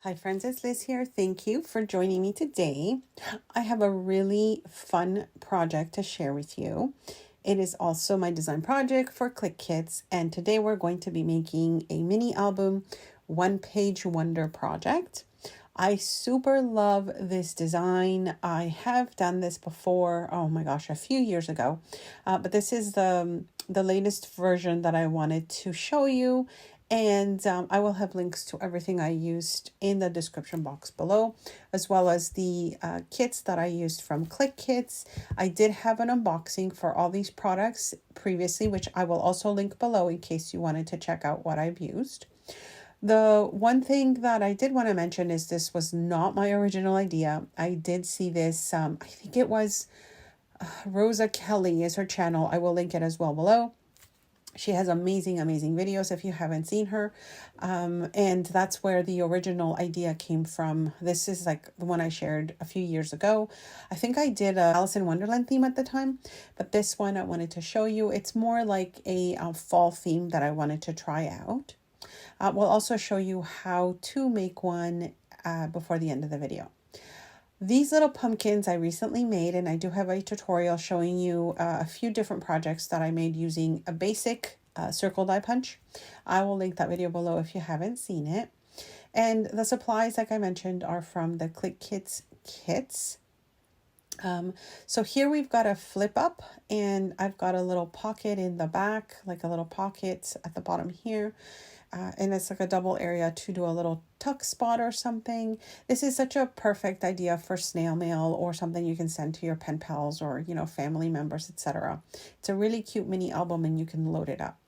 Hi friends, it's Liz here. Thank you for joining me today. I have a really fun project to share with you. It is also my design project for Click Kits, and today we're going to be making a mini album one-page wonder project. I super love this design. I have done this before, oh my gosh, a few years ago, but this is the latest version that I wanted to show you. And I will have links to everything I used in the description box below, as well as the kits that I used from Click Kits. I did have an unboxing for all these products previously, which I will also link below in case you wanted to check out what I've used. The one thing that I did want to mention is this was not my original idea. I did see this, I think it was Rosa Kelly is her channel. I will link it as well below. She has amazing videos if you haven't seen her. And that's where the original idea came from. This is like the one I shared a few years ago. I think I did a Alice in Wonderland theme at the time, but this one I wanted to show you. It's more like a fall theme that I wanted to try out. We'll also show you how to make one before the end of the video. These little pumpkins I recently made, and I do have a tutorial showing you a few different projects that I made using a basic circle die punch. I will link that video below if you haven't seen it. And the supplies, like I mentioned, are from the Click Kits kits. So here we've got a flip up, and I've got a little pocket in the back, like a little pocket at the bottom here. And it's like a double area to do a little tuck spot or something. This is such a perfect idea for snail mail or something you can send to your pen pals or, family members, etc. It's a really cute mini album and you can load it up.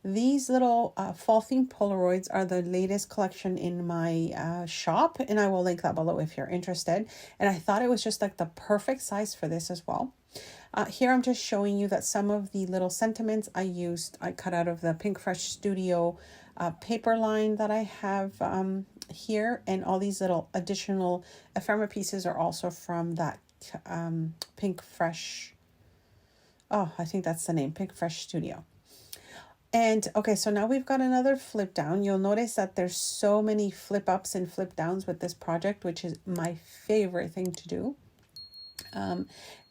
These little fall themed Polaroids are the latest collection in my shop, and I will link that below if you're interested. And I thought it was just like the perfect size for this as well. Here I'm just showing you that some of the little sentiments I cut out of the Pink Fresh Studio paper line that I have here, and all these little additional ephemera pieces are also from that Pink Fresh, I think that's the name, Pink Fresh Studio. And okay, so now we've got another flip down. You'll notice that there's so many flip ups and flip downs with this project, which is my favorite thing to do.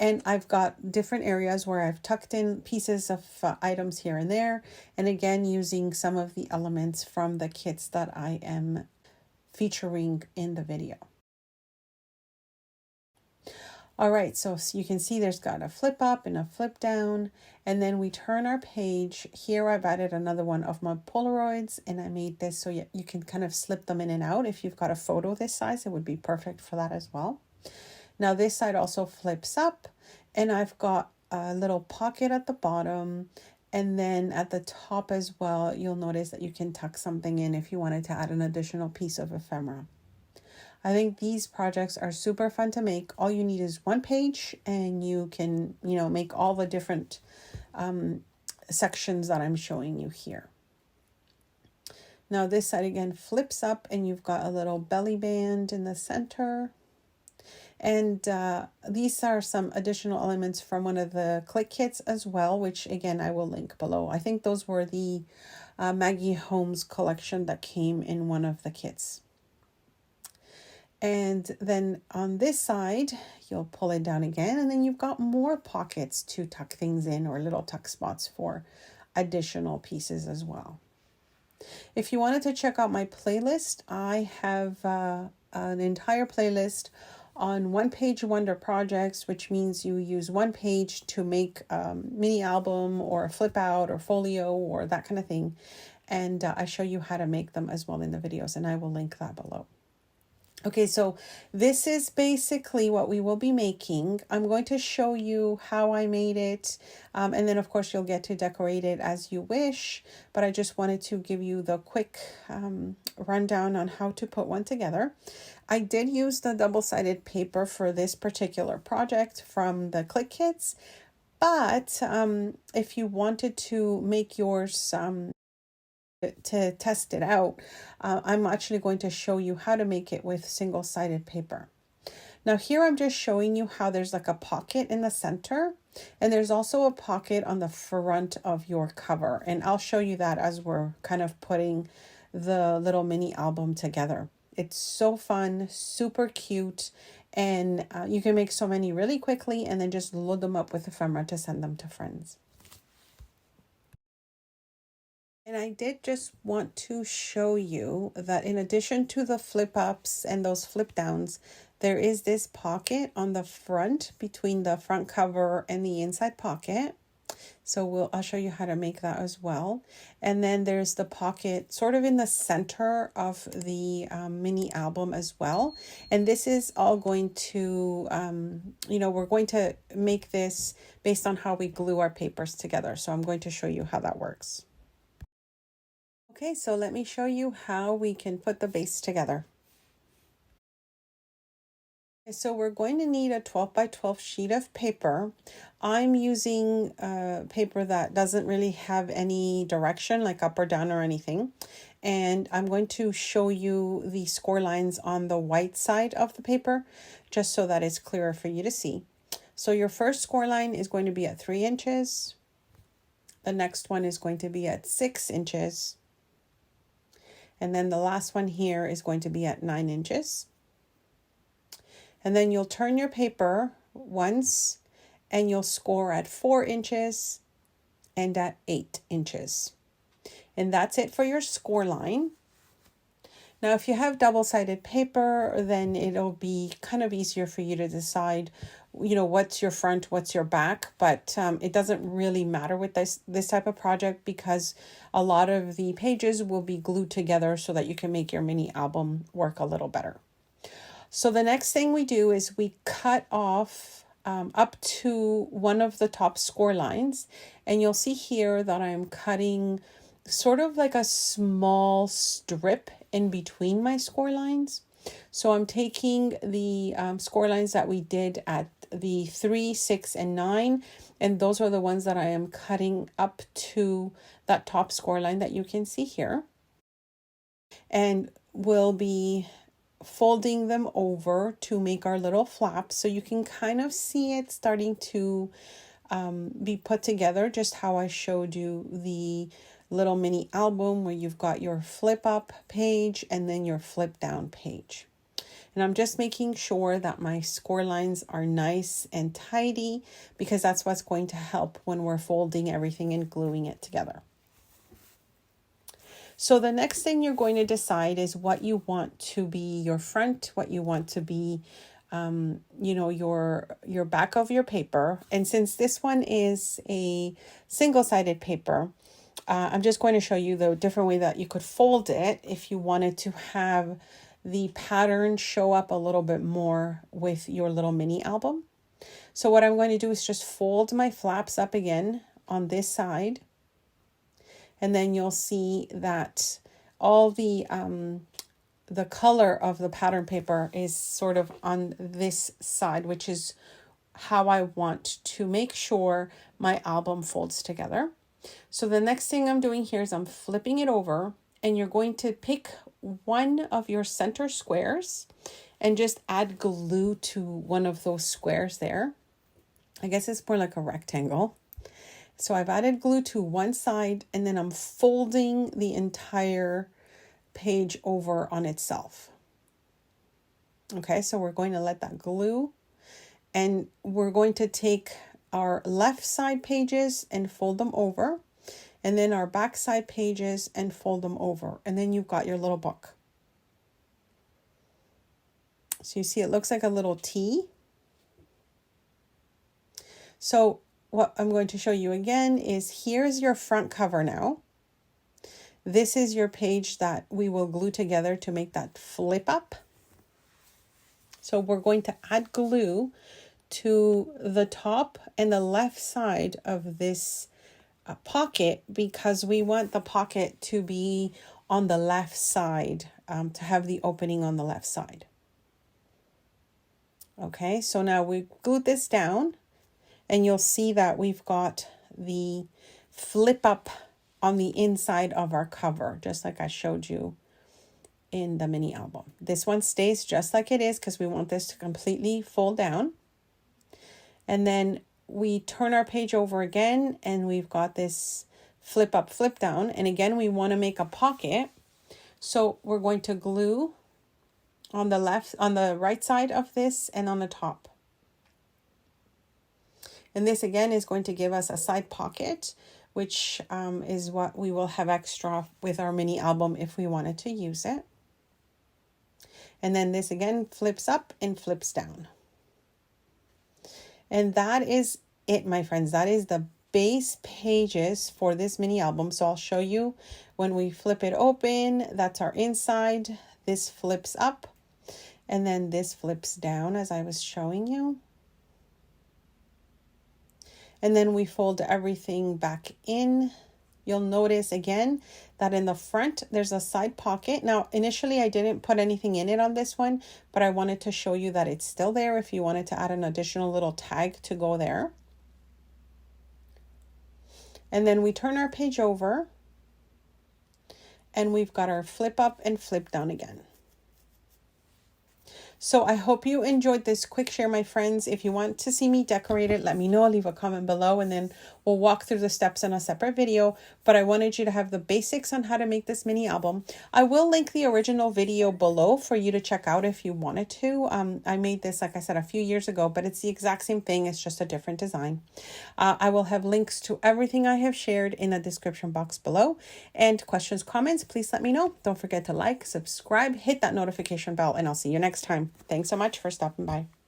And I've got different areas where I've tucked in pieces of items here and there. And again, using some of the elements from the kits that I am featuring in the video. All right, so you can see there's got a flip up and a flip down, and then we turn our page. Here I've added another one of my Polaroids, and I made this so you can kind of slip them in and out. If you've got a photo this size, it would be perfect for that as well. Now this side also flips up, and I've got a little pocket at the bottom, and then at the top as well, you'll notice that you can tuck something in if you wanted to add an additional piece of ephemera. I think these projects are super fun to make. All you need is one page, and you can, make all the different sections that I'm showing you here. Now this side again flips up, and you've got a little belly band in the center. And these are some additional elements from one of the Click Kits as well, which again, I will link below. I think those were the Maggie Holmes collection that came in one of the kits. And then on this side, you'll pull it down again, and then you've got more pockets to tuck things in, or little tuck spots for additional pieces as well. If you wanted to check out my playlist, I have an entire playlist on one-page wonder projects, which means you use one page to make a mini album or a flip out or folio or that kind of thing. And I show you how to make them as well in the videos, and I will link that below. Okay, so this is basically what we will be making. I'm going to show you how I made it, and then of course you'll get to decorate it as you wish, but I just wanted to give you the quick rundown on how to put one together. I did use the double-sided paper for this particular project from the Click Kits, but if you wanted to make yours to test it out, I'm actually going to show you how to make it with single-sided paper. Now here I'm just showing you how there's like a pocket in the center, and there's also a pocket on the front of your cover, and I'll show you that as we're kind of putting the little mini album together. It's so fun, super cute, and you can make so many really quickly and then just load them up with ephemera to send them to friends. And I did just want to show you that in addition to the flip ups and those flip downs, there is this pocket on the front between the front cover and the inside pocket. So I'll show you how to make that as well. And then there's the pocket sort of in the center of the mini album as well. And this is all going to, we're going to make this based on how we glue our papers together. So I'm going to show you how that works. Okay, so let me show you how we can put the base together. So we're going to need a 12 by 12 sheet of paper. I'm using paper that doesn't really have any direction, like up or down or anything. And I'm going to show you the score lines on the white side of the paper, just so that it's clearer for you to see. So your first score line is going to be at 3 inches. The next one is going to be at 6 inches. And then the last one here is going to be at 9 inches. And then you'll turn your paper once and you'll score at 4 inches and at 8 inches. And that's it for your score line. Now, if you have double-sided paper, then it'll be kind of easier for you to decide, what's your front, what's your back. But it doesn't really matter with this type of project because a lot of the pages will be glued together so that you can make your mini album work a little better. So the next thing we do is we cut off up to one of the top score lines. And you'll see here that I'm cutting sort of like a small strip in between my score lines. So I'm taking the score lines that we did at the 3, 6, and 9. And those are the ones that I am cutting up to that top score line that you can see here. And we'll be folding them over to make our little flaps. So you can kind of see it starting to be put together, just how I showed you the little mini album where you've got your flip up page and then your flip down page. And I'm just making sure that my score lines are nice and tidy because that's what's going to help when we're folding everything and gluing it together. So the next thing you're going to decide is what you want to be your front, what you want to be, your back of your paper. And since this one is a single-sided paper, I'm just going to show you the different way that you could fold it if you wanted to have the pattern show up a little bit more with your little mini album. So what I'm going to do is just fold my flaps up again on this side. And then you'll see that all the color of the pattern paper is sort of on this side, which is how I want to make sure my album folds together. So the next thing I'm doing here is I'm flipping it over, and you're going to pick one of your center squares and just add glue to one of those squares there. I guess it's more like a rectangle. So I've added glue to one side, and then I'm folding the entire page over on itself. Okay, so we're going to let that glue, and we're going to take our left side pages and fold them over, and then our back side pages and fold them over. And then you've got your little book. So you see it looks like a little T. So what I'm going to show you again is here's your front cover now. This is your page that we will glue together to make that flip up. So we're going to add glue to the top and the left side of this pocket because we want the pocket to be on the left side, to have the opening on the left side. Okay, so now we glued this down, and you'll see that we've got the flip up on the inside of our cover, just like I showed you in the mini album. This one stays just like it is because we want this to completely fold down. And then we turn our page over again, and we've got this flip up, flip down. And again, we want to make a pocket. So we're going to glue on the left, on the right side of this, and on the top. And this again is going to give us a side pocket, which is what we will have extra with our mini album if we wanted to use it. And then this again flips up and flips down. And that is it, my friends. That is the base pages for this mini album. So I'll show you when we flip it open. That's our inside. This flips up and then this flips down as I was showing you. And then we fold everything back in. You'll notice again that in the front, there's a side pocket. Now, initially I didn't put anything in it on this one, but I wanted to show you that it's still there if you wanted to add an additional little tag to go there. And then we turn our page over and we've got our flip up and flip down again. So I hope you enjoyed this quick share, my friends. If you want to see me decorate it, let me know. Leave a comment below and then we'll walk through the steps in a separate video. But I wanted you to have the basics on how to make this mini album. I will link the original video below for you to check out if you wanted to. I made this, like I said, a few years ago, but it's the exact same thing. It's just a different design. I will have links to everything I have shared in the description box below. And questions, comments, please let me know. Don't forget to like, subscribe, hit that notification bell, and I'll see you next time. Thanks so much for stopping by.